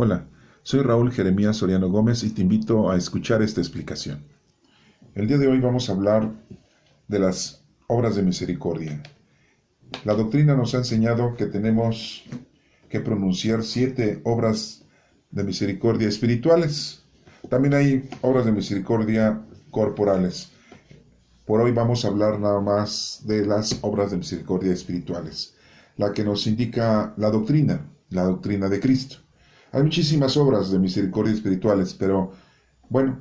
Hola, soy Raúl Jeremías Soriano Gómez y te invito a escuchar esta explicación. El día de hoy vamos a hablar de las obras de misericordia. La doctrina nos ha enseñado que tenemos que pronunciar 7 obras de misericordia espirituales. También hay obras de misericordia corporales. Por hoy vamos a hablar nada más de las obras de misericordia espirituales, la que nos indica la doctrina de Cristo. Hay muchísimas obras de misericordia espirituales, pero bueno,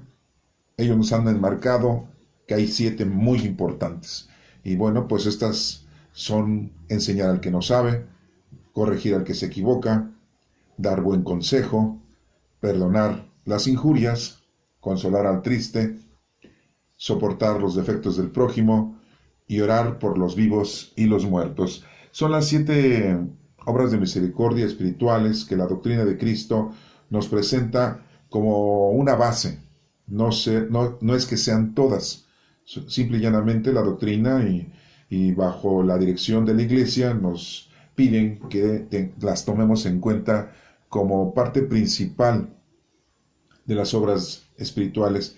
ellos nos han enmarcado que hay 7 muy importantes. Y bueno, pues estas son enseñar al que no sabe, corregir al que se equivoca, dar buen consejo, perdonar las injurias, consolar al triste, soportar los defectos del prójimo y orar por los vivos y los muertos. Son las 7 obras de misericordia espirituales que la doctrina de Cristo nos presenta como una base. No es que sean todas, simple y llanamente la doctrina y bajo la dirección de la Iglesia nos piden que las tomemos en cuenta como parte principal de las obras espirituales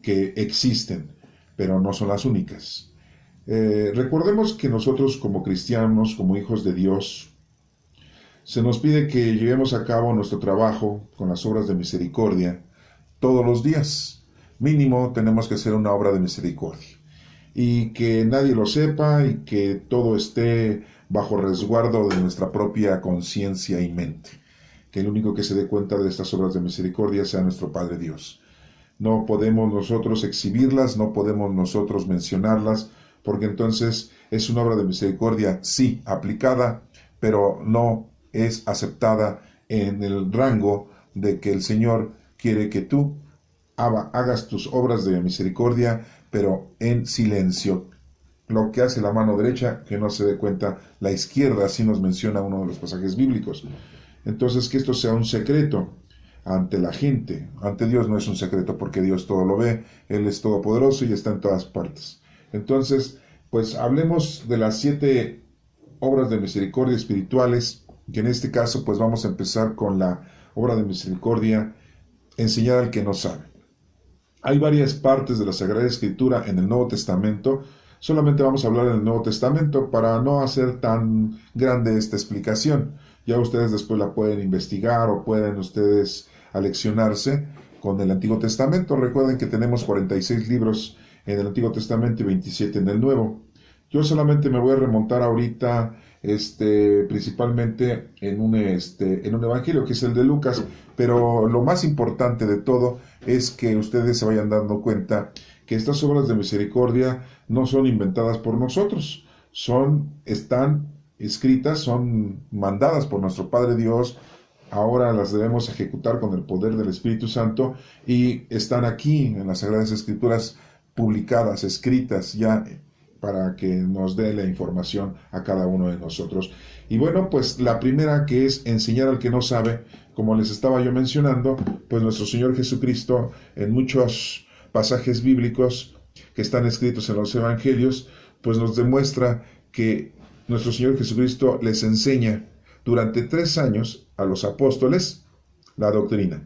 que existen, pero no son las únicas. Recordemos que nosotros como cristianos, como hijos de Dios, se nos pide que llevemos a cabo nuestro trabajo con las obras de misericordia todos los días. Mínimo tenemos que hacer una obra de misericordia. Y que nadie lo sepa y que todo esté bajo resguardo de nuestra propia conciencia y mente. Que el único que se dé cuenta de estas obras de misericordia sea nuestro Padre Dios. No podemos nosotros exhibirlas, no podemos nosotros mencionarlas, porque entonces es una obra de misericordia, sí, aplicada, pero no es aceptada en el rango de que el Señor quiere que tú hagas tus obras de misericordia, pero en silencio. Lo que hace la mano derecha, que no se dé cuenta la izquierda, así nos menciona uno de los pasajes bíblicos. Entonces, que esto sea un secreto ante la gente. Ante Dios no es un secreto, porque Dios todo lo ve, Él es todopoderoso y está en todas partes. Entonces, pues hablemos de las 7 obras de misericordia espirituales, que en este caso pues vamos a empezar con la obra de misericordia, enseñar al que no sabe. Hay varias partes de la Sagrada Escritura en el Nuevo Testamento. Solamente vamos a hablar en el Nuevo Testamento para no hacer tan grande esta explicación. Ya ustedes después la pueden investigar o pueden ustedes aleccionarse con el Antiguo Testamento. Recuerden que tenemos 46 libros en el Antiguo Testamento y 27 en el Nuevo. Yo solamente me voy a remontar ahorita principalmente en un evangelio que es el de Lucas, pero lo más importante de todo es que ustedes se vayan dando cuenta que estas obras de misericordia no son inventadas por nosotros, están escritas, son mandadas por nuestro Padre Dios. Ahora las debemos ejecutar con el poder del Espíritu Santo y están aquí en las Sagradas Escrituras publicadas, escritas ya, para que nos dé la información a cada uno de nosotros. Y bueno, pues la primera, que es enseñar al que no sabe, como les estaba yo mencionando, pues nuestro Señor Jesucristo en muchos pasajes bíblicos que están escritos en los evangelios, pues nos demuestra que nuestro Señor Jesucristo les enseña durante 3 años a los apóstoles la doctrina.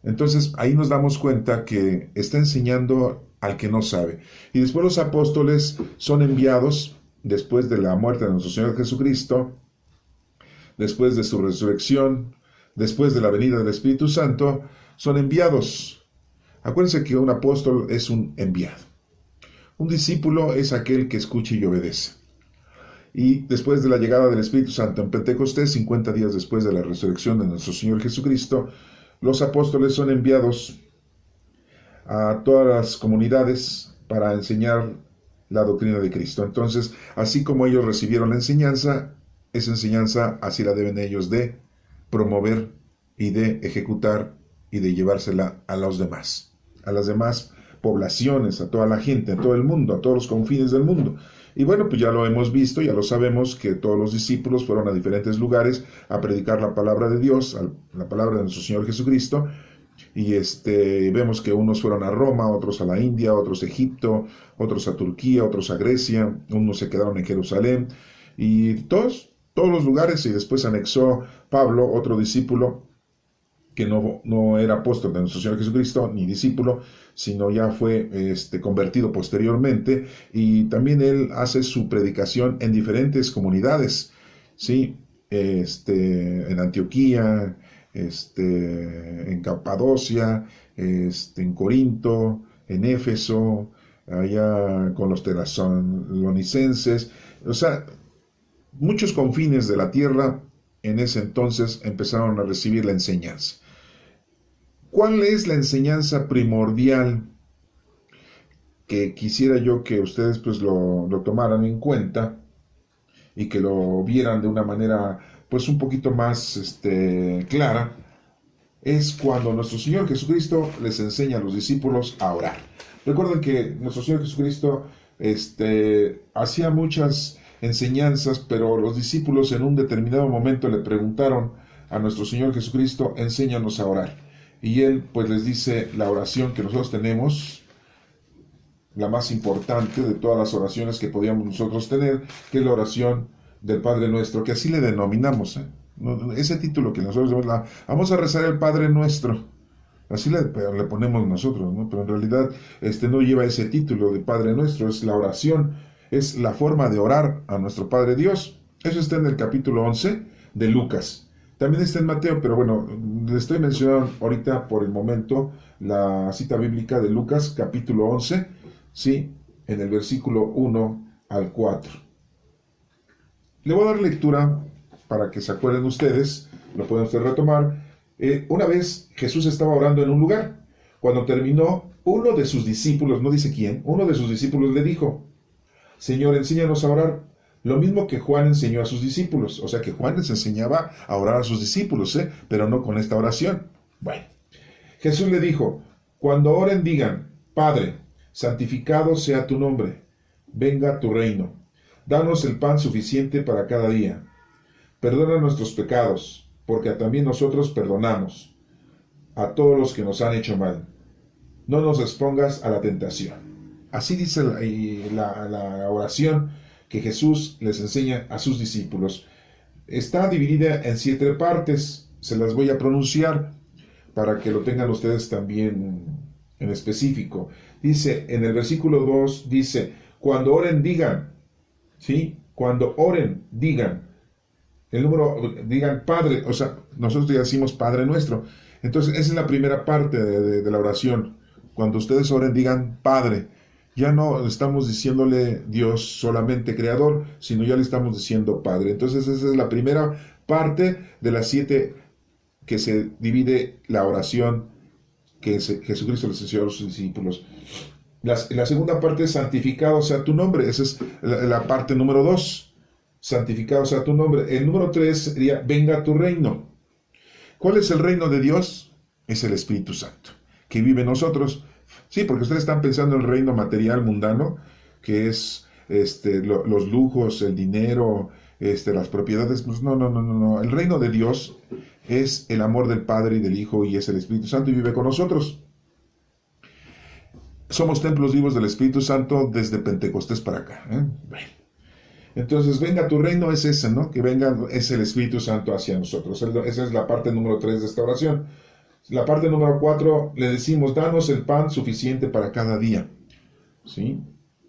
Entonces ahí nos damos cuenta que está enseñando al que no sabe. Y después los apóstoles son enviados, después de la muerte de nuestro Señor Jesucristo, después de su resurrección, después de la venida del Espíritu Santo, son enviados. Acuérdense que un apóstol es un enviado. Un discípulo es aquel que escucha y obedece. Y después de la llegada del Espíritu Santo en Pentecostés, 50 días después de la resurrección de nuestro Señor Jesucristo, los apóstoles son enviados a todas las comunidades para enseñar la doctrina de Cristo. Entonces, así como ellos recibieron la enseñanza, esa enseñanza así la deben ellos de promover y de ejecutar y de llevársela a los demás, a las demás poblaciones, a toda la gente, a todo el mundo, a todos los confines del mundo. Y bueno, pues ya lo hemos visto, ya lo sabemos, que todos los discípulos fueron a diferentes lugares a predicar la palabra de Dios, la palabra de nuestro Señor Jesucristo. Y vemos que unos fueron a Roma, otros a la India, otros a Egipto, otros a Turquía, otros a Grecia, unos se quedaron en Jerusalén, y todos los lugares. Y después anexó Pablo, otro discípulo, que no era apóstol de nuestro Señor Jesucristo, ni discípulo, sino ya fue convertido posteriormente, y también él hace su predicación en diferentes comunidades, ¿sí? En Antioquía, en Capadocia, en Corinto, en Éfeso, allá con los tesalonicenses, o sea, muchos confines de la tierra en ese entonces empezaron a recibir la enseñanza. ¿Cuál es la enseñanza primordial que quisiera yo que ustedes pues lo tomaran en cuenta y que lo vieran de una manera pues un poquito más clara? Es cuando nuestro Señor Jesucristo les enseña a los discípulos a orar. Recuerden que nuestro Señor Jesucristo hacía muchas enseñanzas, pero los discípulos en un determinado momento le preguntaron a nuestro Señor Jesucristo: enséñanos a orar. Y Él pues les dice la oración que nosotros tenemos, la más importante de todas las oraciones que podíamos nosotros tener, que es la oración del Padre Nuestro, que así le denominamos, ese título que nosotros vamos a rezar el Padre Nuestro, así le ponemos nosotros, ¿no? Pero en realidad no lleva ese título de Padre Nuestro, es la oración, es la forma de orar a nuestro Padre Dios. Eso está en el capítulo 11 de Lucas. También está en Mateo, pero bueno, le estoy mencionando ahorita por el momento la cita bíblica de Lucas, capítulo 11, ¿sí? En el versículo 1 al 4. Le voy a dar lectura para que se acuerden ustedes, lo pueden ustedes retomar. Una vez Jesús estaba orando en un lugar. Cuando terminó, uno de sus discípulos, no dice quién, uno de sus discípulos le dijo: Señor, enséñanos a orar. Lo mismo que Juan enseñó a sus discípulos. O sea que Juan les enseñaba a orar a sus discípulos, pero no con esta oración. Bueno, Jesús le dijo: cuando oren digan: Padre, santificado sea tu nombre, venga tu reino. Danos el pan suficiente para cada día. Perdona nuestros pecados, porque también nosotros perdonamos a todos los que nos han hecho mal. No nos expongas a la tentación. Así dice la oración que Jesús les enseña a sus discípulos. Está dividida en 7 partes. Se las voy a pronunciar para que lo tengan ustedes también en específico. Dice, en el versículo 2, dice: cuando oren digan, ¿sí? Cuando oren digan. El número, digan Padre, o sea, nosotros ya decimos Padre Nuestro. Entonces, esa es la primera parte de la oración. Cuando ustedes oren digan Padre. Ya no estamos diciéndole Dios solamente creador, sino ya le estamos diciendo Padre. Entonces esa es la primera parte de las 7 que se divide la oración que Jesucristo les enseñó a los discípulos. La segunda parte es santificado sea tu nombre. Esa es la parte número 2. Santificado sea tu nombre. El número 3 sería venga tu reino. ¿Cuál es el reino de Dios? Es el Espíritu Santo, que vive en nosotros. Sí, porque ustedes están pensando en el reino material mundano, que es los lujos, el dinero, las propiedades. Pues no. El reino de Dios es el amor del Padre y del Hijo, y es el Espíritu Santo, y vive con nosotros. Somos templos vivos del Espíritu Santo desde Pentecostés para acá. Bueno. Entonces, venga tu reino es ese, ¿no? Que venga, es el Espíritu Santo hacia nosotros. Esa es la parte número 3 de esta oración. La parte número 4, le decimos: danos el pan suficiente para cada día. ¿Sí?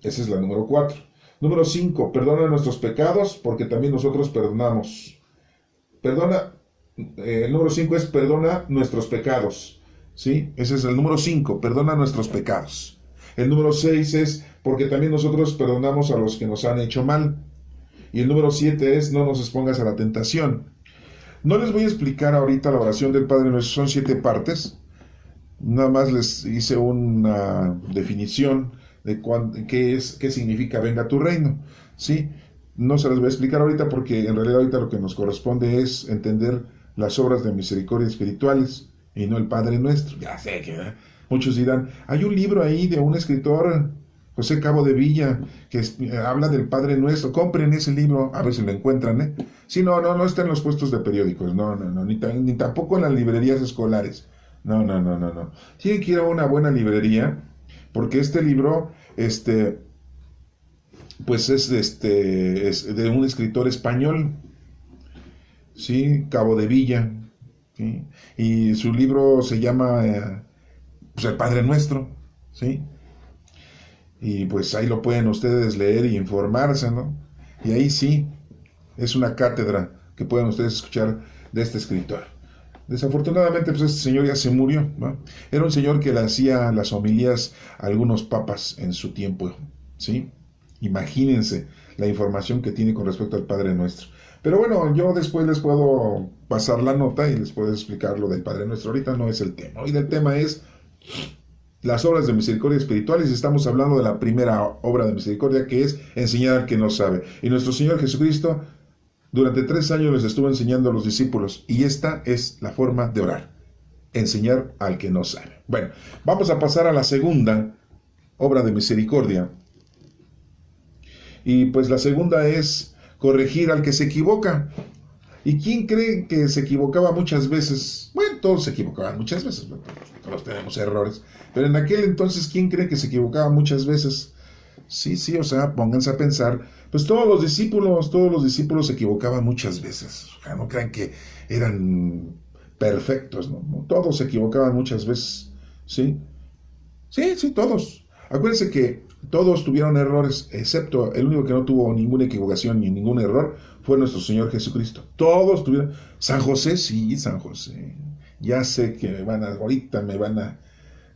Esa es la número 4. Número 5, perdona nuestros pecados, porque también nosotros perdonamos. El número 5 es perdona nuestros pecados. ¿Sí? Ese es el número 5, perdona nuestros pecados. El número 6 es porque también nosotros perdonamos a los que nos han hecho mal. Y el número 7 es no nos expongas a la tentación. No les voy a explicar ahorita la oración del Padre Nuestro, son 7 partes. Nada más les hice una definición de qué significa venga tu reino. ¿Sí? No se las voy a explicar ahorita porque en realidad ahorita lo que nos corresponde es entender las obras de misericordia espirituales y no el Padre Nuestro. Ya sé que muchos dirán, hay un libro ahí de un escritor, José Cabo de Villa, que habla del Padre Nuestro. Compren ese libro, a ver si lo encuentran, Sí, no está en los puestos de periódicos, ni tampoco en las librerías escolares. No. Tienen que ir a una buena librería, porque este libro, pues es de un escritor español, ¿sí? Cabo de Villa. ¿sí? Y su libro se llama pues el Padre Nuestro, ¿sí? Y pues ahí lo pueden ustedes leer y informarse, ¿no? Y ahí sí, es una cátedra que pueden ustedes escuchar de este escritor. Desafortunadamente, pues este señor ya se murió, ¿no? Era un señor que le hacía las homilías a algunos papas en su tiempo, ¿sí? Imagínense la información que tiene con respecto al Padre Nuestro. Pero bueno, yo después les puedo pasar la nota y les puedo explicar lo del Padre Nuestro. Ahorita no es el tema. Hoy el tema es las obras de misericordia espirituales. Estamos hablando de la primera obra de misericordia, que es enseñar al que no sabe. Y nuestro Señor Jesucristo durante 3 años les estuvo enseñando a los discípulos, y esta es la forma de orar: enseñar al que no sabe. Bueno, vamos a pasar a la segunda obra de misericordia. Y pues la segunda es corregir al que se equivoca. ¿Y quién cree que se equivocaba muchas veces? Bueno, todos se equivocaban muchas veces, todos tenemos errores. Pero en aquel entonces, ¿quién cree que se equivocaba muchas veces? Sí, o sea, pónganse a pensar, pues todos los discípulos se equivocaban muchas veces. O sea, no crean que eran perfectos, ¿no? Todos se equivocaban muchas veces, ¿sí? Sí, todos. Acuérdense que todos tuvieron errores, excepto el único que no tuvo ninguna equivocación ni ningún error fue nuestro Señor Jesucristo. Todos tuvieron. San José, sí, San José. Ya sé que ahorita me van a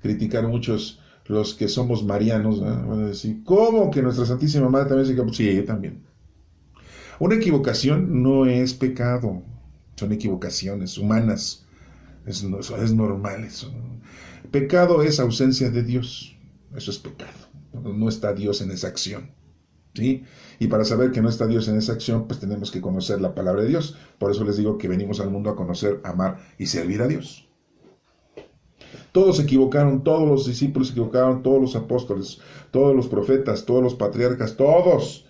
criticar muchos los que somos marianos, ¿no? Van a decir, ¿cómo que nuestra Santísima Madre también se equivocó? Sí, también. Una equivocación no es pecado, son equivocaciones humanas, es normal eso. Pecado es ausencia de Dios, eso es pecado, no está Dios en esa acción, ¿sí? Y para saber que no está Dios en esa acción, pues tenemos que conocer la palabra de Dios. Por eso les digo que venimos al mundo a conocer, amar y servir a Dios. Todos se equivocaron, todos los discípulos se equivocaron, todos los apóstoles, todos los profetas, todos los patriarcas, todos.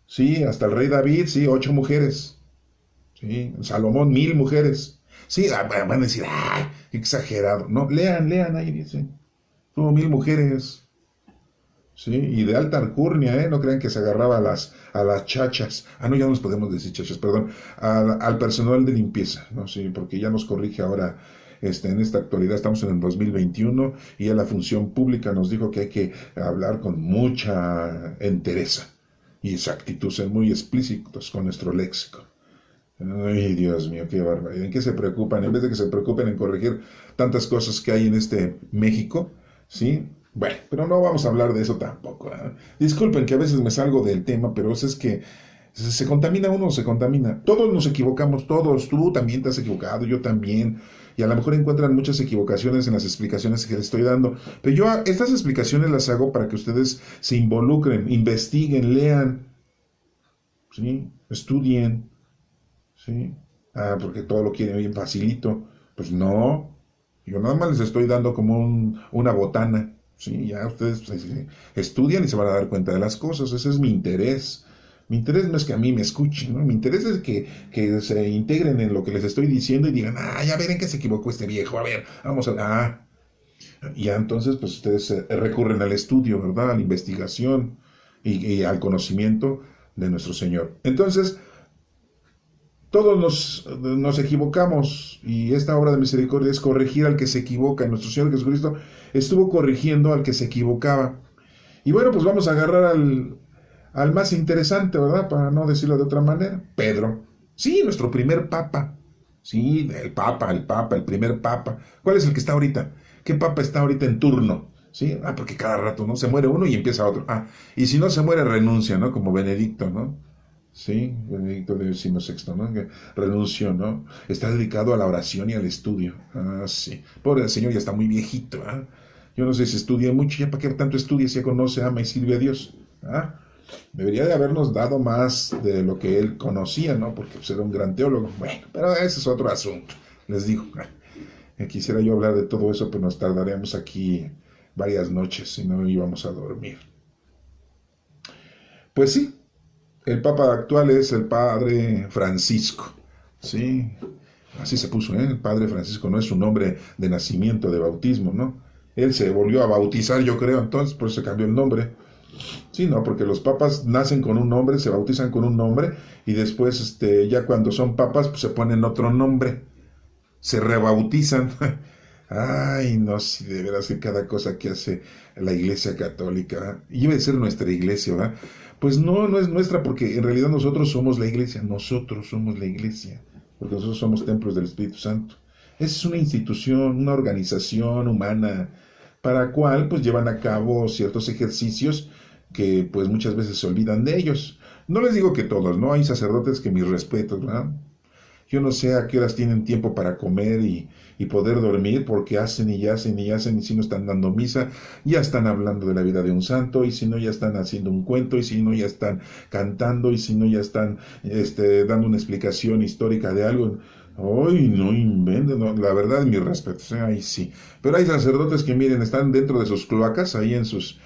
Sí, hasta el rey David, sí, 8 mujeres. Sí, Salomón, 1000 mujeres. Sí, van a decir, ¡ay, qué exagerado! No, lean, ahí dice. Tuvo 1000 mujeres. Sí, y de alta alcurnia, ¿eh? No crean que se agarraba a las chachas. No, ya no les podemos decir chachas, perdón. Al personal de limpieza, ¿no? Sí, porque ya nos corrige ahora. En esta actualidad estamos en el 2021 y ya la función pública nos dijo que hay que hablar con mucha entereza y exactitud, ser muy explícitos con nuestro léxico. Ay, Dios mío, qué barbaridad. ¿En qué se preocupan? En vez de que se preocupen en corregir tantas cosas que hay en este México, ¿sí? Bueno, pero no vamos a hablar de eso tampoco, ¿eh? Disculpen que a veces me salgo del tema, pero es que se contamina uno, se contamina. Todos nos equivocamos, todos. Tú también te has equivocado, yo también. Y a lo mejor encuentran muchas equivocaciones en las explicaciones que les estoy dando. Pero yo estas explicaciones las hago para que ustedes se involucren, investiguen, lean, ¿sí? Estudien, ¿sí? Porque todo lo quieren bien facilito. Pues no. Yo nada más les estoy dando como una botana, ¿sí? Ya ustedes pues, estudian y se van a dar cuenta de las cosas. Ese es mi interés. Mi interés no es que a mí me escuchen, ¿no? Mi interés es que se integren en lo que les estoy diciendo y digan, ya ven en qué se equivocó este viejo, a ver, vamos a... Y ya entonces, pues ustedes recurren al estudio, ¿verdad? A la investigación y al conocimiento de nuestro Señor. Entonces, todos nos equivocamos y esta obra de misericordia es corregir al que se equivoca. Y nuestro Señor Jesucristo estuvo corrigiendo al que se equivocaba. Y bueno, pues vamos a agarrar al más interesante, ¿verdad? Para no decirlo de otra manera, Pedro. Sí, nuestro primer papa. Sí, el primer papa. ¿Cuál es el que está ahorita? ¿Qué papa está ahorita en turno? Sí, porque cada rato, ¿no? Se muere uno y empieza otro. Y si no se muere, renuncia, ¿no? Como Benedicto, ¿no? Sí, Benedicto XVI, ¿no? Que renunció, ¿no? Está dedicado a la oración y al estudio. Sí. Pobre señor, ya está muy viejito, ¿ah? Yo no sé si estudia mucho, ya para qué tanto estudia si ya conoce, ama y sirve a Dios. Debería de habernos dado más de lo que él conocía, ¿no? Porque pues, era un gran teólogo. Bueno, pero ese es otro asunto. Les digo, quisiera yo hablar de todo eso, pero nos tardaríamos aquí varias noches y no íbamos a dormir. Pues sí, el Papa actual es el Padre Francisco, ¿sí? Así se puso, ¿eh? El Padre Francisco no es su nombre de nacimiento, de bautismo, ¿no? Él se volvió a bautizar, yo creo, entonces, por eso se cambió el nombre. Sí, no, porque los papas nacen con un nombre, se bautizan con un nombre y después, ya cuando son papas, pues se ponen otro nombre. se rebautizan. Ay, no, si de veras que cada cosa que hace la Iglesia Católica, y iba a ser nuestra iglesia, ¿verdad? Pues no, no es nuestra, porque en realidad nosotros somos la iglesia, porque nosotros somos templos del Espíritu Santo. Esa es una institución, una organización humana, para la cual pues llevan a cabo ciertos ejercicios que pues muchas veces se olvidan de ellos. No les digo que todos, ¿no? Hay sacerdotes que mis respetos, ¿verdad? Yo no sé a qué horas tienen tiempo para comer y poder dormir, porque hacen y hacen y hacen, y si no están dando misa, ya están hablando de la vida de un santo, y si no ya están haciendo un cuento, y si no ya están cantando, y si no ya están dando una explicación histórica de algo. Ay, no inventen, no, la verdad, mi respeto, ahí sí. Pero hay sacerdotes que, miren, están dentro de sus cloacas, ahí en sus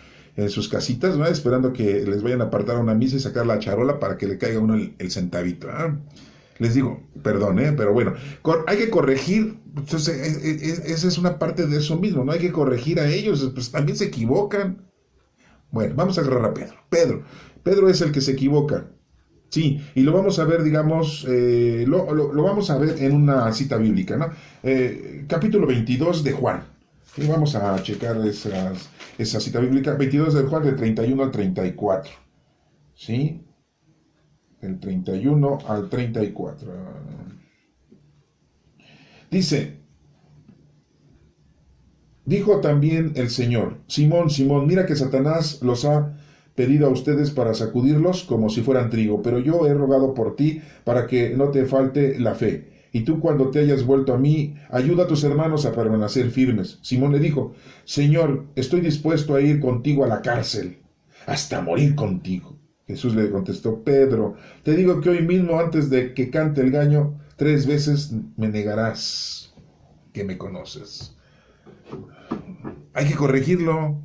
casitas, ¿no? Esperando que les vayan a apartar una misa y sacar la charola para que le caiga uno el centavito. Les digo, perdón, pero bueno, hay que corregir. Entonces, esa es una parte de eso mismo, ¿no? Hay que corregir a ellos, pues también se equivocan. Bueno, vamos a agarrar a Pedro es el que se equivoca. Sí, y lo vamos a ver, digamos, lo vamos a ver en una cita bíblica, ¿no? Capítulo 22 de Juan. Y vamos a checar esa cita bíblica, 22 de Juan, del 31 al 34. ¿Sí? Del 31 al 34. Dice, dijo también el Señor, Simón, Simón, mira que Satanás los ha pedido a ustedes para sacudirlos como si fueran trigo, pero yo he rogado por ti para que no te falte la fe. Y tú, cuando te hayas vuelto a mí, ayuda a tus hermanos a permanecer firmes. Simón le dijo, Señor, estoy dispuesto a ir contigo a la cárcel, hasta morir contigo. Jesús le contestó, Pedro, te digo que hoy mismo, antes de que cante el gallo, 3 veces me negarás que me conoces. Hay que corregirlo.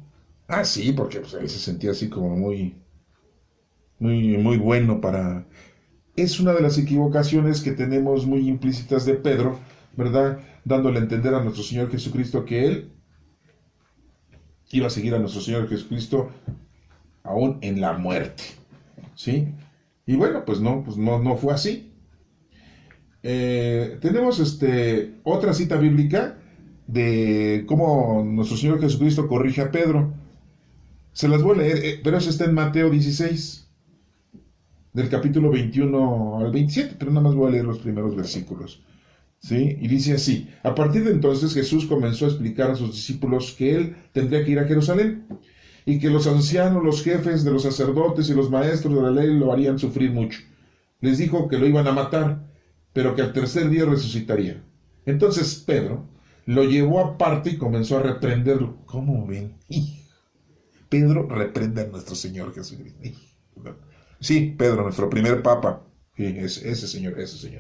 Sí, porque pues, él se sentía así como muy bueno para... Es una de las equivocaciones que tenemos muy implícitas de Pedro, ¿verdad? Dándole a entender a nuestro Señor Jesucristo que él iba a seguir a nuestro Señor Jesucristo aún en la muerte, ¿sí? Y bueno, pues no fue así. Tenemos otra cita bíblica de cómo nuestro Señor Jesucristo corrige a Pedro. Se las voy a leer, pero eso está en Mateo 16, del capítulo 21 al 27, pero nada más voy a leer los primeros versículos. ¿Sí? Y dice así, a partir de entonces Jesús comenzó a explicar a sus discípulos que él tendría que ir a Jerusalén, y que los ancianos, los jefes de los sacerdotes y los maestros de la ley lo harían sufrir mucho. Les dijo que lo iban a matar, pero que al tercer día resucitaría. Entonces Pedro lo llevó aparte y comenzó a reprenderlo. ¿Cómo ven? Pedro reprende a nuestro Señor Jesucristo. Sí, Pedro, nuestro primer papa. Sí, ese señor, sí,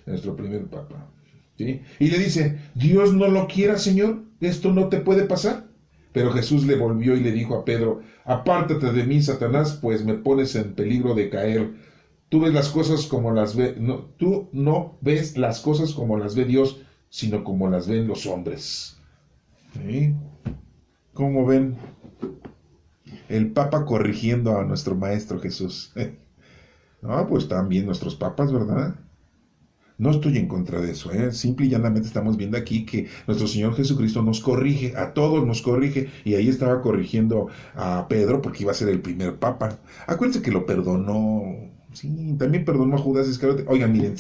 nuestro primer papa. ¿Sí? Y le dice, Dios no lo quiera, Señor, esto no te puede pasar. Pero Jesús le volvió y le dijo a Pedro, apártate de mí, Satanás, pues me pones en peligro de caer. Tú ves las cosas como las ve, no, tú no ves las cosas como las ve Dios, sino como las ven los hombres. ¿Sí? ¿Cómo ven? El Papa corrigiendo a nuestro Maestro Jesús. No, pues también nuestros papas, ¿verdad? No estoy en contra de eso, simple y llanamente estamos viendo aquí que nuestro Señor Jesucristo nos corrige, a todos nos corrige, y ahí estaba corrigiendo a Pedro porque iba a ser el primer papa. Acuérdense que lo perdonó, sí, también perdonó a Judas Iscariote. Oigan, miren,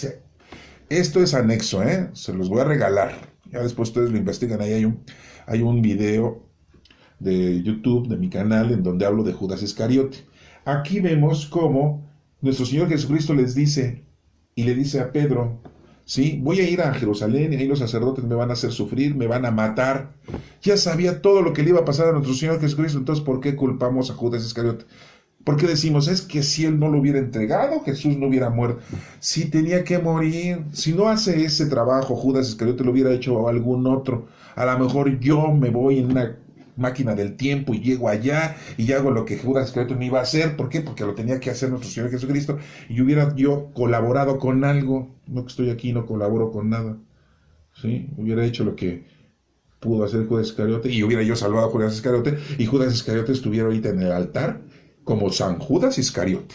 esto es anexo, se los voy a regalar, ya después ustedes lo investigan, ahí hay un video de YouTube, de mi canal, en donde hablo de Judas Iscariote. Aquí vemos cómo nuestro Señor Jesucristo les dice, y le dice a Pedro, sí, voy a ir a Jerusalén y ahí los sacerdotes me van a hacer sufrir, me van a matar. Ya sabía todo lo que le iba a pasar a nuestro Señor Jesucristo, entonces ¿por qué culpamos a Judas Iscariote? ¿Por qué decimos, es que si él no lo hubiera entregado, Jesús no hubiera muerto? Si tenía que morir, si no hace ese trabajo, Judas Iscariote lo hubiera hecho algún otro. A lo mejor yo me voy en una máquina del tiempo y llego allá y hago lo que Judas Iscariote me iba a hacer. ¿Por qué? Porque lo tenía que hacer nuestro Señor Jesucristo y hubiera yo colaborado con algo. No que estoy aquí, no colaboro con nada. ¿Sí? Hubiera hecho lo que pudo hacer Judas Iscariote y hubiera yo salvado a Judas Iscariote y Judas Iscariote estuviera ahorita en el altar como San Judas Iscariote,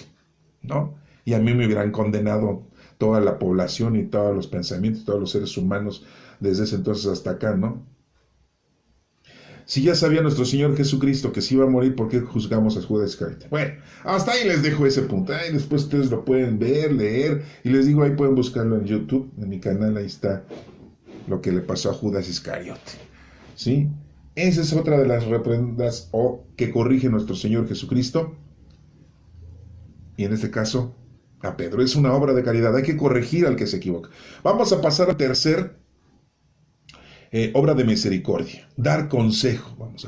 ¿no? Y a mí me hubieran condenado toda la población y todos los pensamientos, todos los seres humanos desde ese entonces hasta acá, ¿no? Si ya sabía nuestro Señor Jesucristo que se iba a morir, ¿por qué juzgamos a Judas Iscariote? Bueno, hasta ahí les dejo ese punto. Ahí después ustedes lo pueden ver, leer, y les digo, ahí pueden buscarlo en YouTube, en mi canal, ahí está lo que le pasó a Judas Iscariote. ¿Sí? Esa es otra de las reprendas que corrige nuestro Señor Jesucristo. Y en este caso, a Pedro. Es una obra de caridad. Hay que corregir al que se equivoca. Vamos a pasar a tercer obra de misericordia. Dar consejo. Vamos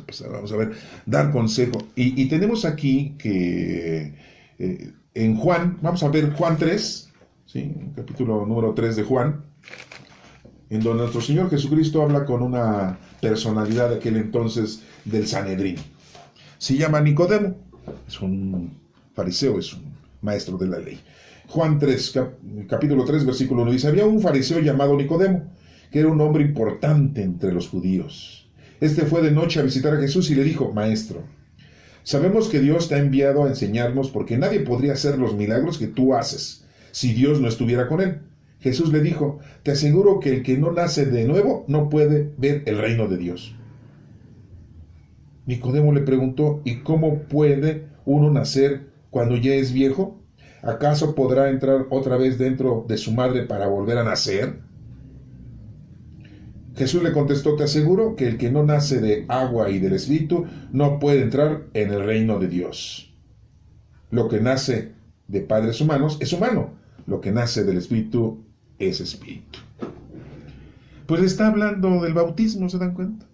a ver. Dar consejo. Y tenemos aquí que en Juan, vamos a ver Juan 3, ¿sí? Capítulo número 3 de Juan, en donde nuestro Señor Jesucristo habla con una personalidad de aquel entonces del Sanedrín. Se llama Nicodemo. Es un fariseo, es un maestro de la ley. Juan 3, capítulo 3, versículo 1, dice: había un fariseo llamado Nicodemo, que era un hombre importante entre los judíos. Este fue de noche a visitar a Jesús y le dijo: Maestro, sabemos que Dios te ha enviado a enseñarnos, porque nadie podría hacer los milagros que tú haces si Dios no estuviera con él. Jesús le dijo: te aseguro que el que no nace de nuevo no puede ver el reino de Dios. Nicodemo le preguntó: ¿y cómo puede uno nacer cuando ya es viejo? ¿Acaso podrá entrar otra vez dentro de su madre para volver a nacer? Jesús le contestó: te aseguro que el que no nace de agua y del Espíritu no puede entrar en el reino de Dios. Lo que nace de padres humanos es humano, lo que nace del Espíritu es Espíritu. Pues le está hablando del bautismo, ¿se dan cuenta?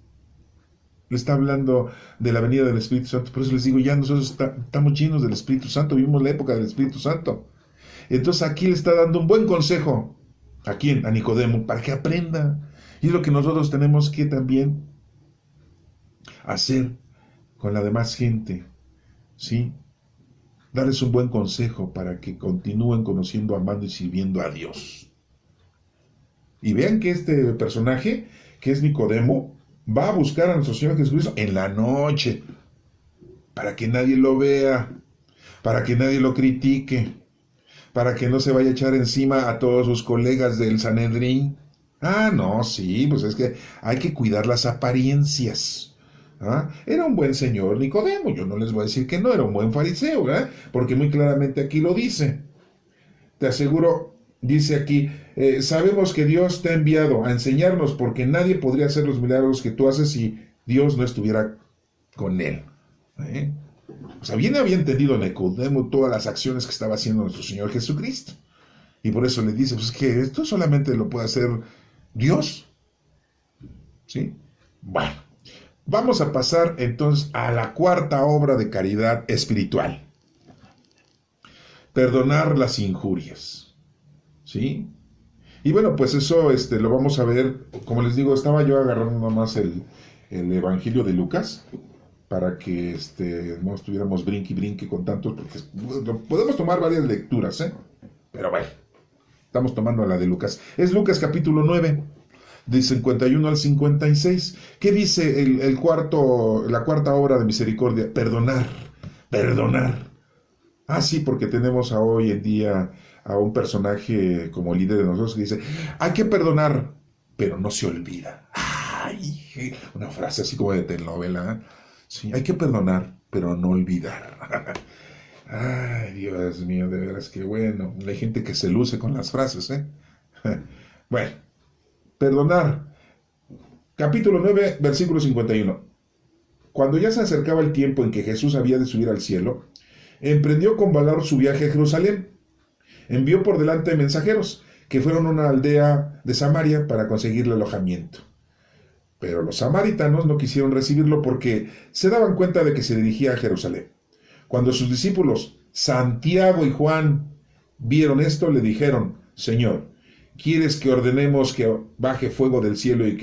Le está hablando de la venida del Espíritu Santo. Por eso les digo, ya nosotros estamos llenos del Espíritu Santo, vivimos la época del Espíritu Santo. Entonces aquí le está dando un buen consejo. ¿A quién? A Nicodemo, para que aprenda. Y es lo que nosotros tenemos que también hacer con la demás gente, ¿sí? Darles un buen consejo para que continúen conociendo, amando y sirviendo a Dios. Y vean que este personaje, que es Nicodemo, va a buscar a nuestro Señor Jesucristo en la noche, para que nadie lo vea, para que nadie lo critique, para que no se vaya a echar encima a todos sus colegas del Sanedrín. Ah, no, sí, pues es que hay que cuidar las apariencias. ¿Ah? Era un buen señor Nicodemo, yo no les voy a decir que no, era un buen fariseo, ¿verdad? Porque muy claramente aquí lo dice. Te aseguro, dice aquí, sabemos que Dios te ha enviado a enseñarnos, porque nadie podría hacer los milagros que tú haces si Dios no estuviera con él. O sea, bien había entendido Nicodemo todas las acciones que estaba haciendo nuestro Señor Jesucristo. Y por eso le dice, pues es que esto solamente lo puede hacer Dios. ¿Sí? Bueno, vamos a pasar entonces a la cuarta obra de caridad espiritual. Perdonar las injurias. ¿Sí? Y bueno, pues eso lo vamos a ver. Como les digo, estaba yo agarrando nomás el Evangelio de Lucas, para que no estuviéramos brinque y brinque con tantos, porque podemos tomar varias lecturas, pero bueno, estamos tomando la de Lucas. Es Lucas capítulo 9, del 51 al 56. ¿Qué dice la cuarta obra de misericordia? Perdonar. Ah, sí, porque tenemos hoy en día a un personaje como líder de nosotros que dice: hay que perdonar, pero no se olvida. Ay, una frase así como de telenovela, ¿eh? Sí, hay que perdonar, pero no olvidar. Ay, Dios mío, de veras que bueno. Hay gente que se luce con las frases, ¿eh? Bueno, perdonar. Capítulo 9, versículo 51. Cuando ya se acercaba el tiempo en que Jesús había de subir al cielo, emprendió con valor su viaje a Jerusalén. Envió por delante mensajeros que fueron a una aldea de Samaria para conseguirle alojamiento. Pero los samaritanos no quisieron recibirlo porque se daban cuenta de que se dirigía a Jerusalén. Cuando sus discípulos, Santiago y Juan, vieron esto, le dijeron: Señor, ¿quieres que ordenemos que baje fuego del cielo y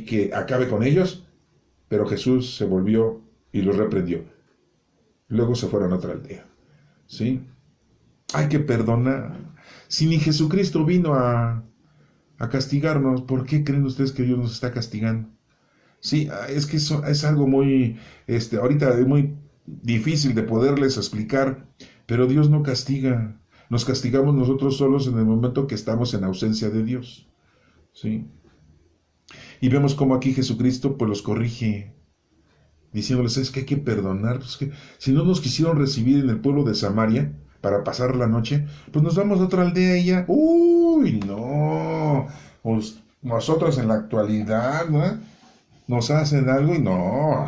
que acabe con ellos? Pero Jesús se volvió y los reprendió. Luego se fueron a otra aldea. ¿Sí? Hay que perdonar. Si ni Jesucristo vino a castigarnos, ¿por qué creen ustedes que Dios nos está castigando? Sí, es que eso es algo muy, ahorita es muy difícil de poderles explicar, pero Dios no castiga. nos castigamos nosotros solos en el momento que estamos en ausencia de Dios. ¿Sí? Y vemos cómo aquí Jesucristo pues los corrige, diciéndoles, es que hay que perdonar, pues que si no nos quisieron recibir en el pueblo de Samaria para pasar la noche, pues nos vamos a otra aldea y ya, uy, no, pues nosotros en la actualidad, ¿no? Nos hacen algo y no,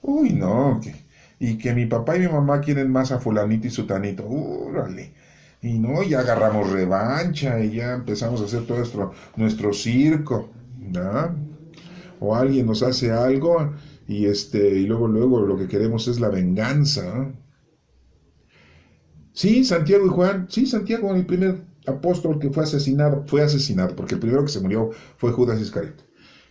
uy, no, y que mi papá y mi mamá quieren más a fulanito y sutanito, órale, y no, ya agarramos revancha y ya empezamos a hacer todo nuestro circo, ¿no? O alguien nos hace algo y luego lo que queremos es la venganza, ¿no? Sí, Santiago y Juan, sí, Santiago, el primer apóstol que fue asesinado, porque el primero que se murió fue Judas Iscariote.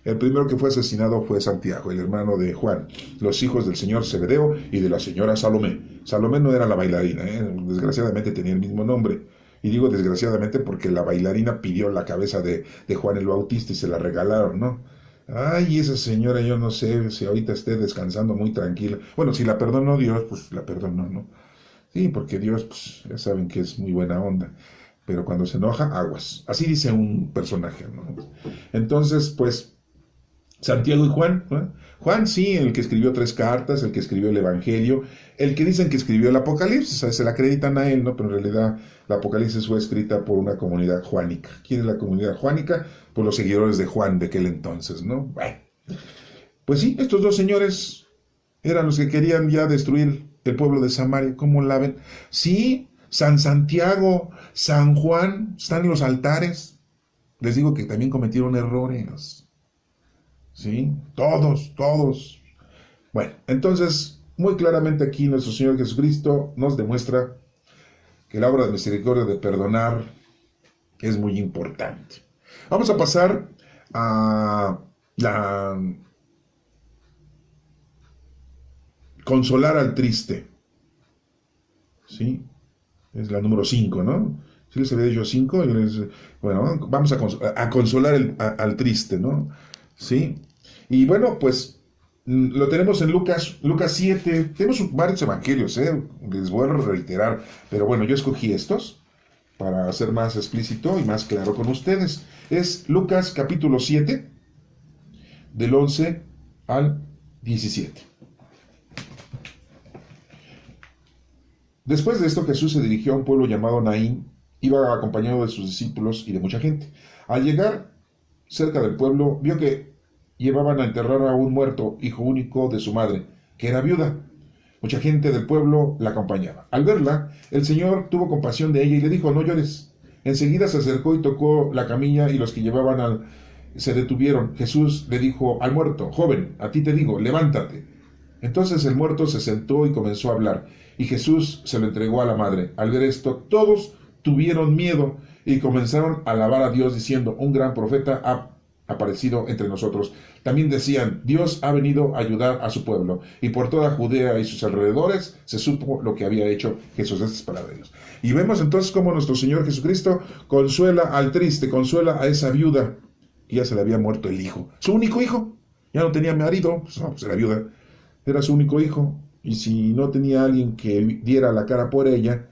El primero que fue asesinado fue Santiago, el hermano de Juan, los hijos del señor Zebedeo y de la señora Salomé. Salomé no era la bailarina, desgraciadamente tenía el mismo nombre. Y digo desgraciadamente porque la bailarina pidió la cabeza de Juan el Bautista y se la regalaron, ¿no? Ay, esa señora, yo no sé si ahorita esté descansando muy tranquila. Bueno, si la perdonó Dios, pues la perdonó, ¿no? Sí, porque Dios, pues ya saben que es muy buena onda. Pero cuando se enoja, aguas. Así dice un personaje, ¿no? Entonces, pues, Santiago y Juan, ¿no? Juan sí, el que escribió 3 cartas, el que escribió el Evangelio, el que dicen que escribió el Apocalipsis, o sea, se la acreditan a él, ¿no? Pero en realidad la Apocalipsis fue escrita por una comunidad juánica. ¿Quién es la comunidad juánica? Pues los seguidores de Juan de aquel entonces, ¿no? Bueno, pues sí, estos dos señores eran los que querían ya destruir el pueblo de Samaria. ¿Cómo la ven? Sí, San Santiago, San Juan, están en los altares. Les digo que también cometieron errores. ¿Sí? Todos. Bueno, entonces, muy claramente aquí nuestro Señor Jesucristo nos demuestra que la obra de misericordia de perdonar es muy importante. Vamos a pasar a la consolar al triste. ¿Sí? Es la número 5, ¿no? Si les había dicho 5, bueno, vamos a consolar al triste, ¿no? ¿Sí? Y bueno, pues lo tenemos en Lucas 7. Tenemos varios evangelios, les voy a reiterar, pero bueno, yo escogí estos para ser más explícito y más claro con ustedes. Es Lucas capítulo 7, del 11 al 17. Después de esto, Jesús se dirigió a un pueblo llamado Naín. Iba acompañado de sus discípulos y de mucha gente. Al llegar cerca del pueblo, vio que llevaban a enterrar a un muerto, hijo único de su madre, que era viuda. Mucha gente del pueblo la acompañaba. Al verla, el Señor tuvo compasión de ella y le dijo, no llores. Enseguida se acercó y tocó la camilla y los que llevaban se detuvieron. Jesús le dijo al muerto, joven, a ti te digo, levántate. Entonces el muerto se sentó y comenzó a hablar, y Jesús se lo entregó a la madre. Al ver esto, todos tuvieron miedo y comenzaron a alabar a Dios diciendo, un gran profeta ha aparecido entre nosotros. También decían, Dios ha venido a ayudar a su pueblo. Y por toda Judea y sus alrededores se supo lo que había hecho Jesús. Estas palabras de Dios. Y vemos entonces cómo nuestro Señor Jesucristo consuela al triste, consuela a esa viuda, que ya se le había muerto el hijo. Su único hijo. Ya no tenía marido, pues era viuda. Era su único hijo. Y si no tenía alguien que diera la cara por ella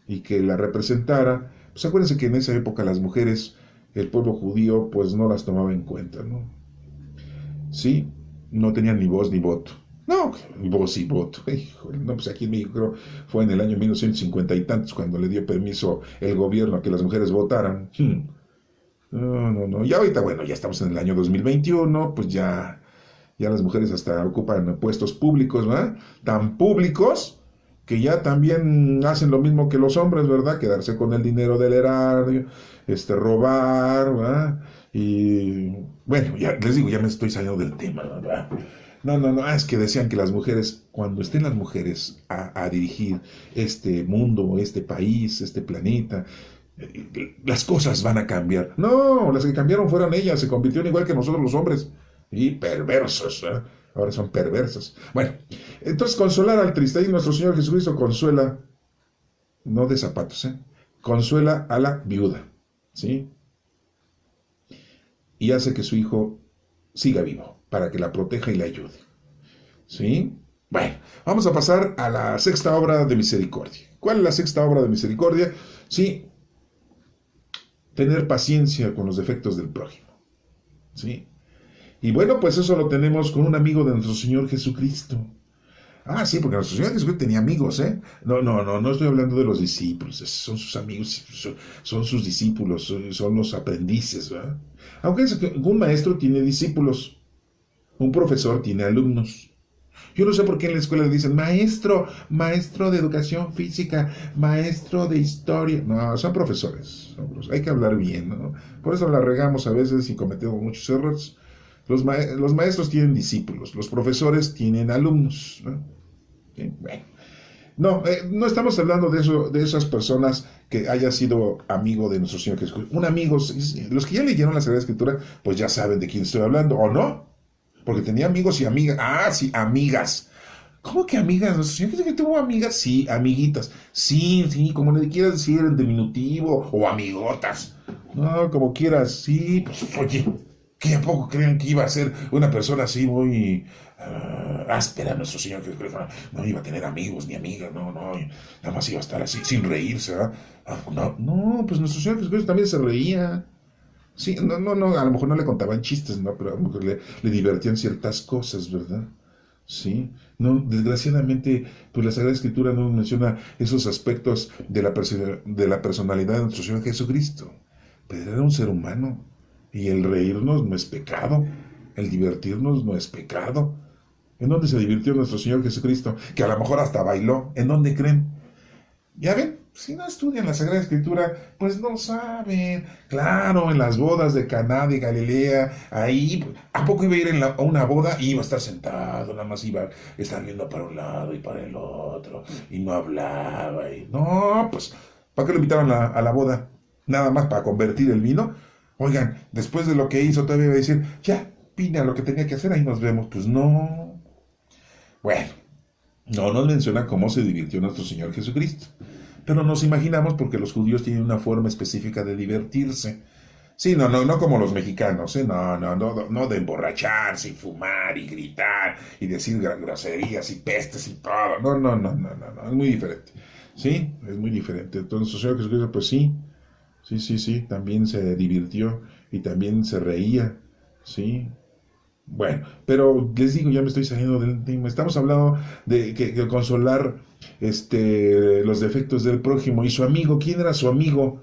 y que la representara, pues acuérdense que en esa época las mujeres, el pueblo judío, pues no las tomaba en cuenta, ¿no? Sí, no tenían ni voz ni voto. No, ni voz y voto. Híjole, no, pues aquí en México creo fue en el año 1950 y tantos cuando le dio permiso el gobierno a que las mujeres votaran. No. Y ahorita, bueno, ya estamos en el año 2021, pues ya las mujeres hasta ocupan puestos públicos, ¿verdad? Tan públicos que ya también hacen lo mismo que los hombres, ¿verdad? Quedarse con el dinero del erario, robar, ¿verdad? Y bueno, ya les digo, ya me estoy saliendo del tema, ¿verdad? No, es que decían que las mujeres, cuando estén las mujeres a dirigir este mundo, este país, este planeta, las cosas van a cambiar. No, las que cambiaron fueron ellas, se convirtieron igual que nosotros los hombres. Y perversos, ¿eh? Ahora son perversos. Bueno, entonces consolar al triste. Ahí nuestro Señor Jesucristo consuela, no de zapatos, consuela a la viuda, ¿sí? Y hace que su hijo siga vivo, para que la proteja y la ayude, ¿sí? Bueno, vamos a pasar a la sexta obra de misericordia. ¿Cuál es la sexta obra de misericordia? Sí, tener paciencia con los defectos del prójimo. ¿Sí? Y bueno, pues eso lo tenemos con un amigo de nuestro Señor Jesucristo. Ah, sí, porque nuestro Señor Jesucristo tenía amigos, ¿eh? No estoy hablando de los discípulos, son sus amigos, son sus discípulos, son los aprendices, ¿verdad? Aunque un maestro tiene discípulos, un profesor tiene alumnos. Yo no sé por qué en la escuela le dicen maestro, maestro de educación física, maestro de historia. No, son profesores. Hay que hablar bien, ¿no? Por eso la regamos a veces y cometemos muchos errores. Los maestros tienen discípulos, los profesores tienen alumnos, ¿no? ¿Sí? Bueno. No estamos hablando de eso, de esas personas que haya sido amigo de nuestro Señor Jesús. Un amigo, los que ya leyeron la Sagrada Escritura, pues ya saben de quién estoy hablando, ¿o no? Porque tenía amigos y amigas. Ah, sí, amigas. ¿Cómo que amigas? Nuestro Señor Jesús que tuvo amigas, sí, amiguitas. Sí, como le quieras decir en diminutivo, o amigotas. No, como quieras, sí, pues oye. ¿Qué a poco creen que iba a ser una persona así muy áspera nuestro Señor Jesucristo? No iba a tener amigos ni amigas, nada más iba a estar así, sin reírse, ¿verdad? Pues nuestro Señor Jesucristo también se reía. Sí, a lo mejor no le contaban chistes, ¿no? Pero a lo mejor le divertían ciertas cosas, ¿verdad? Sí, no, desgraciadamente, pues la Sagrada Escritura no menciona esos aspectos de la personalidad de nuestro Señor Jesucristo. Pero era un ser humano. Y el reírnos no es pecado, el divertirnos no es pecado. ¿En dónde se divirtió nuestro Señor Jesucristo? Que a lo mejor hasta bailó. ¿En dónde creen? Ya ven, si no estudian la Sagrada Escritura, pues no saben. Claro, en las bodas de Caná de Galilea, ahí, ¿a poco iba a ir a una boda y iba a estar sentado? Nada más iba a estar viendo para un lado y para el otro, y no hablaba. No, pues, ¿para qué lo invitaron a la boda? Nada más para convertir el vino. Oigan, después de lo que hizo, todavía iba a decir, ya, vine a lo que tenía que hacer, ahí nos vemos. Pues no. Bueno, no nos menciona cómo se divirtió nuestro Señor Jesucristo. Pero nos imaginamos porque los judíos tienen una forma específica de divertirse. Sí, no como los mexicanos, ¿eh? No de emborracharse y fumar y gritar y decir groserías y pestes y todo. No, es muy diferente. Sí, es muy diferente. Entonces, el Señor Jesucristo, pues sí, también se divirtió y también se reía, sí. Bueno, pero les digo, ya me estoy saliendo del tema. Estamos hablando de que consolar los defectos del prójimo y su amigo. ¿Quién era su amigo?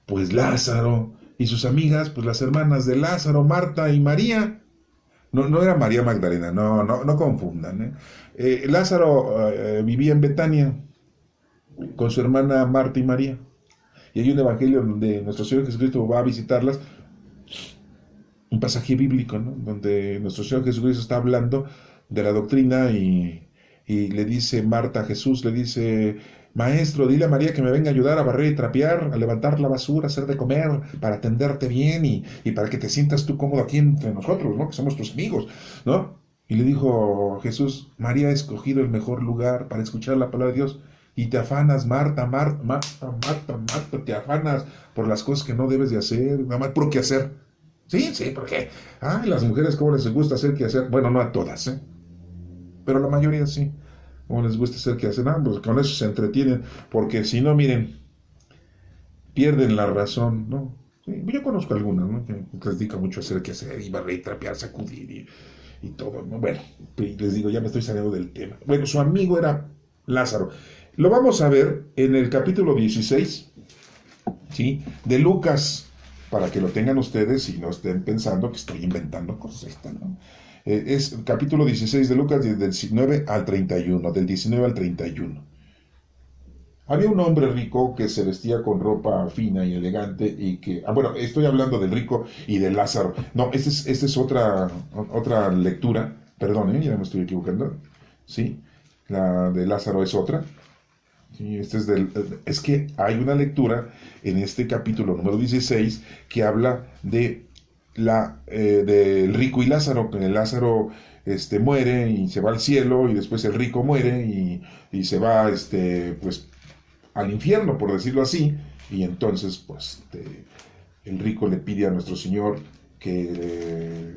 Pues Lázaro. Y sus amigas, pues las hermanas de Lázaro, Marta y María. No era María Magdalena, no confundan, ¿eh? Lázaro vivía en Betania con su hermana Marta y María. Y hay un evangelio donde nuestro Señor Jesucristo va a visitarlas, un pasaje bíblico, ¿no? Donde nuestro Señor Jesucristo está hablando de la doctrina y le dice Marta a Jesús, le dice, Maestro, dile a María que me venga a ayudar a barrer y trapear, a levantar la basura, a hacer de comer, para atenderte bien y para que te sientas tú cómodo aquí entre nosotros, ¿no? Que somos tus amigos, ¿no? Y le dijo Jesús, María ha escogido el mejor lugar para escuchar la palabra de Dios. Y te afanas, Marta, te afanas por las cosas que no debes de hacer, nada más por qué hacer. Sí, porque, las mujeres cómo les gusta hacer qué hacer. Bueno, no a todas, pero la mayoría sí. Cómo les gusta hacer qué hacer. Pues con eso se entretienen, porque si no, miren, pierden la razón, ¿no? Sí, yo conozco algunas, ¿no? Que les dedica mucho a hacer qué hacer, y barrer, trapear, sacudir y todo, ¿no? Bueno, les digo, ya me estoy saliendo del tema. Bueno, su amigo era Lázaro. Lo vamos a ver en el capítulo 16, ¿sí? De Lucas, para que lo tengan ustedes y no estén pensando que estoy inventando cosas, ¿no? Es el capítulo 16 de Lucas, del 19 al 31, del 19 al 31. Había un hombre rico que se vestía con ropa fina y elegante y que... bueno, estoy hablando del rico y de Lázaro. No, esta es otra lectura. Perdón, ya me estoy equivocando. Sí, la de Lázaro es otra. Sí, es que hay una lectura en este capítulo número 16 que habla de del rico y Lázaro, que Lázaro muere y se va al cielo y después el rico muere y se va pues al infierno, por decirlo así, y entonces pues el rico le pide a nuestro Señor que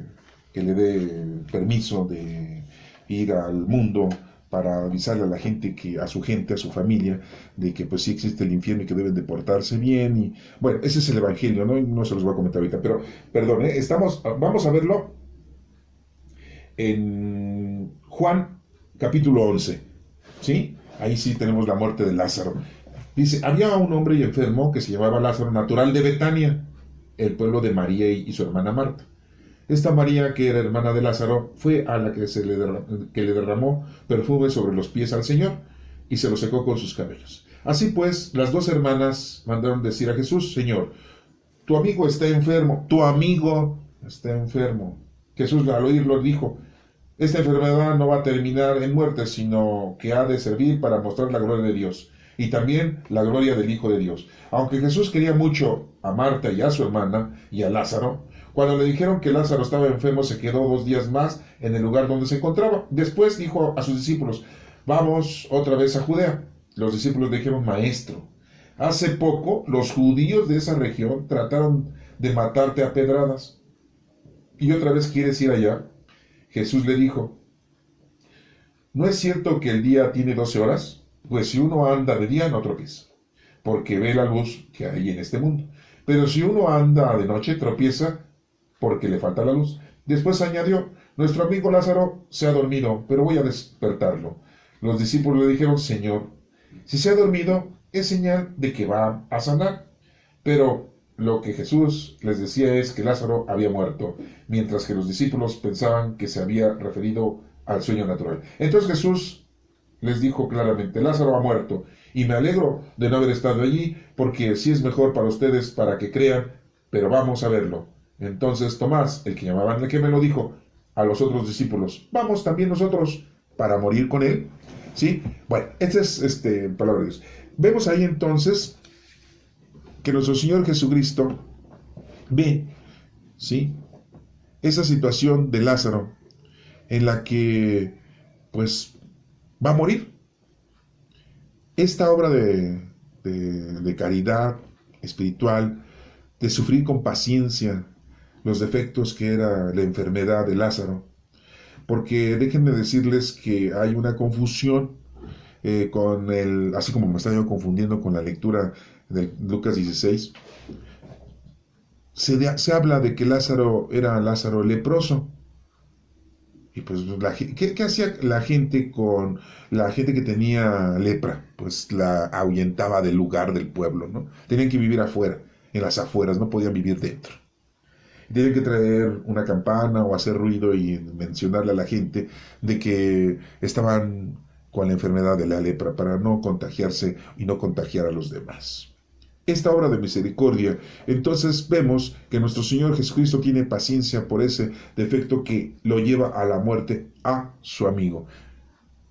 le dé permiso de ir al mundo para avisarle a la gente, a su gente, a su familia, de que pues sí existe el infierno y que deben de portarse bien. Y bueno, ese es el evangelio, ¿no? No se los voy a comentar ahorita, pero perdón, vamos a verlo en Juan capítulo 11, ¿sí? Ahí sí tenemos la muerte de Lázaro. Dice, había un hombre enfermo que se llamaba Lázaro, natural de Betania, el pueblo de María y su hermana Marta. Esta María, que era hermana de Lázaro, fue a la que le derramó perfume sobre los pies al Señor y se lo secó con sus cabellos. Así pues, las dos hermanas mandaron decir a Jesús, Señor, tu amigo está enfermo, tu amigo está enfermo. Jesús al oírlo dijo, esta enfermedad no va a terminar en muerte, sino que ha de servir para mostrar la gloria de Dios y también la gloria del Hijo de Dios. Aunque Jesús quería mucho a Marta y a su hermana y a Lázaro, cuando le dijeron que Lázaro estaba enfermo, se quedó 2 días más en el lugar donde se encontraba. Después dijo a sus discípulos, vamos otra vez a Judea. Los discípulos le dijeron, Maestro, hace poco los judíos de esa región trataron de matarte a pedradas. ¿Y otra vez quieres ir allá? Jesús le dijo, ¿no es cierto que el día tiene 12 horas? Pues si uno anda de día no tropieza, porque ve la luz que hay en este mundo. Pero si uno anda de noche tropieza, porque le falta la luz. Después añadió, nuestro amigo Lázaro se ha dormido, pero voy a despertarlo. Los discípulos le dijeron, Señor, si se ha dormido, es señal de que va a sanar. Pero lo que Jesús les decía es que Lázaro había muerto, mientras que los discípulos pensaban que se había referido al sueño natural. Entonces Jesús les dijo claramente, Lázaro ha muerto, y me alegro de no haber estado allí, porque sí es mejor para ustedes para que crean, pero vamos a verlo. Entonces Tomás, el que llamaban, el que me lo dijo a los otros discípulos, vamos también nosotros para morir con él. ¿Sí? Bueno, esta es palabra de Dios. Vemos ahí entonces que nuestro Señor Jesucristo ve, ¿sí?, esa situación de Lázaro en la que pues va a morir. Esta obra de caridad espiritual, de sufrir con paciencia los defectos que era la enfermedad de Lázaro, porque déjenme decirles que hay una confusión así como me estaba yo confundiendo con la lectura de Lucas 16, se habla de que Lázaro era Lázaro leproso. Y pues, ¿qué hacía la gente con la gente que tenía lepra? Pues la ahuyentaba del lugar del pueblo, ¿no? Tenían que vivir afuera, en las afueras, no podían vivir dentro. Tienen que traer una campana o hacer ruido y mencionarle a la gente de que estaban con la enfermedad de la lepra para no contagiarse y no contagiar a los demás. Esta obra de misericordia, entonces vemos que nuestro Señor Jesucristo tiene paciencia por ese defecto que lo lleva a la muerte a su amigo.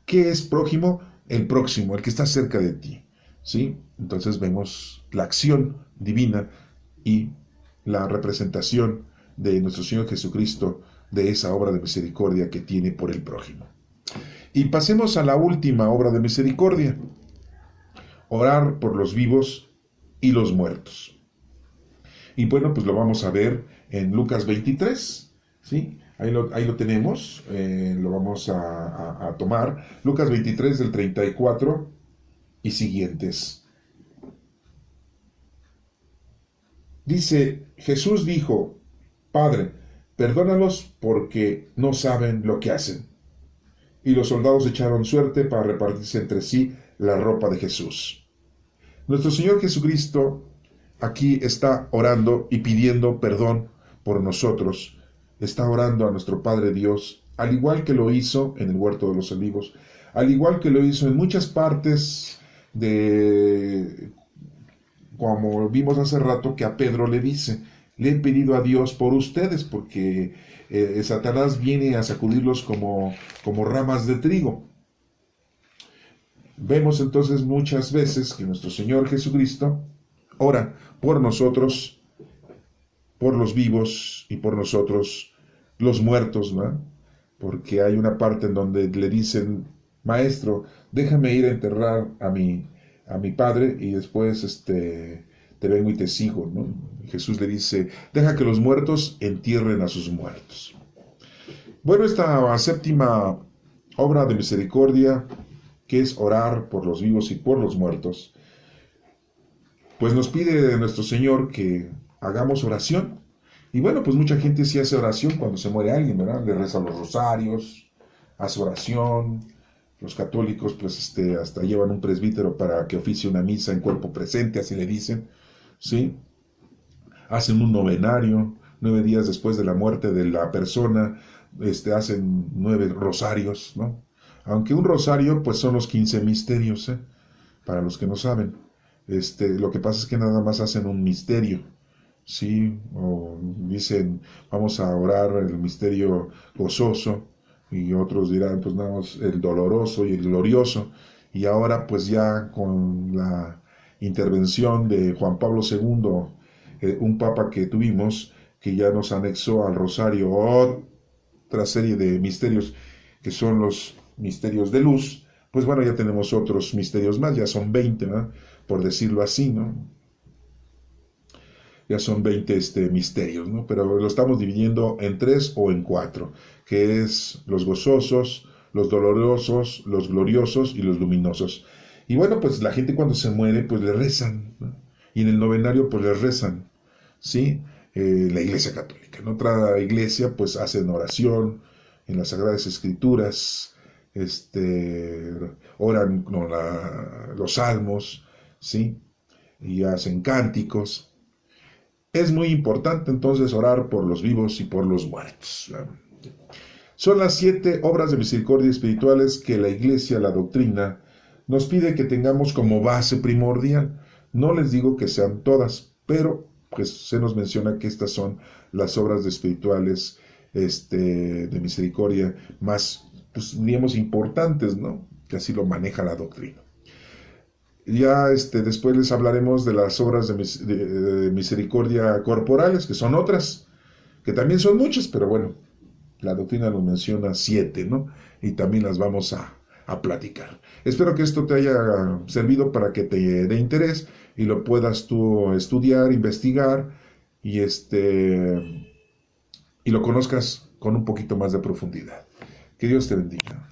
¿Qué es prójimo? El próximo, el que está cerca de ti, ¿sí? Entonces vemos la acción divina y la representación de nuestro Señor Jesucristo de esa obra de misericordia que tiene por el prójimo. Y pasemos a la última obra de misericordia: orar por los vivos y los muertos. Y bueno, pues lo vamos a ver en Lucas 23, ¿sí? Ahí lo tenemos, lo vamos a tomar. Lucas 23 del 34 y siguientes. Dice, Jesús dijo, Padre, perdónalos porque no saben lo que hacen. Y los soldados echaron suerte para repartirse entre sí la ropa de Jesús. Nuestro Señor Jesucristo aquí está orando y pidiendo perdón por nosotros. Está orando a nuestro Padre Dios, al igual que lo hizo en el Huerto de los Olivos, al igual que lo hizo en muchas partes como vimos hace rato, que a Pedro le dice, le he pedido a Dios por ustedes, porque Satanás viene a sacudirlos como ramas de trigo. Vemos entonces muchas veces que nuestro Señor Jesucristo ora por nosotros, por los vivos y por nosotros los muertos, ¿no? Porque hay una parte en donde le dicen, Maestro, déjame ir a enterrar a mi padre y después te vengo y te sigo, ¿no? Jesús le dice, deja que los muertos entierren a sus muertos. Bueno, esta séptima obra de misericordia, que es orar por los vivos y por los muertos, pues nos pide nuestro Señor que hagamos oración. Y bueno, pues mucha gente sí hace oración cuando se muere alguien, ¿verdad? Le reza los rosarios, hace oración. Los católicos pues hasta llevan un presbítero para que oficie una misa en cuerpo presente, así le dicen, ¿sí? Hacen un novenario, 9 días después de la muerte de la persona, hacen 9 rosarios, ¿no? Aunque un rosario pues son los 15 misterios, ¿eh? Para los que no saben. Lo que pasa es que nada más hacen un misterio, ¿sí? O dicen, vamos a orar el misterio gozoso, y otros dirán, pues nada más el doloroso y el glorioso. Y ahora pues ya con la intervención de Juan Pablo II, un papa que tuvimos, que ya nos anexó al rosario otra serie de misterios, que son los misterios de luz, pues bueno, ya tenemos otros misterios más, ya son 20, ¿no? Por decirlo así, ¿no? Ya son 20 misterios, ¿no? Pero lo estamos dividiendo en 3 o en 4, que es los gozosos, los dolorosos, los gloriosos y los luminosos. Y bueno, pues la gente cuando se muere, pues le rezan, ¿no? Y en el novenario, pues le rezan, ¿sí? La Iglesia Católica. En otra iglesia, pues hacen oración en las Sagradas Escrituras, oran con los salmos, ¿sí? Y hacen cánticos. Es muy importante entonces orar por los vivos y por los muertos. Son las 7 obras de misericordia espirituales que la Iglesia, la doctrina, nos pide que tengamos como base primordial. No les digo que sean todas, pero pues se nos menciona que estas son las obras espirituales de misericordia más, pues diríamos, importantes, ¿no? Que así lo maneja la doctrina. Ya después les hablaremos de las obras de misericordia corporales, que son otras, que también son muchas, pero bueno, la doctrina nos menciona 7, ¿no? Y también las vamos a platicar. Espero que esto te haya servido para que te dé interés y lo puedas tú estudiar, investigar y, y lo conozcas con un poquito más de profundidad. Que Dios te bendiga.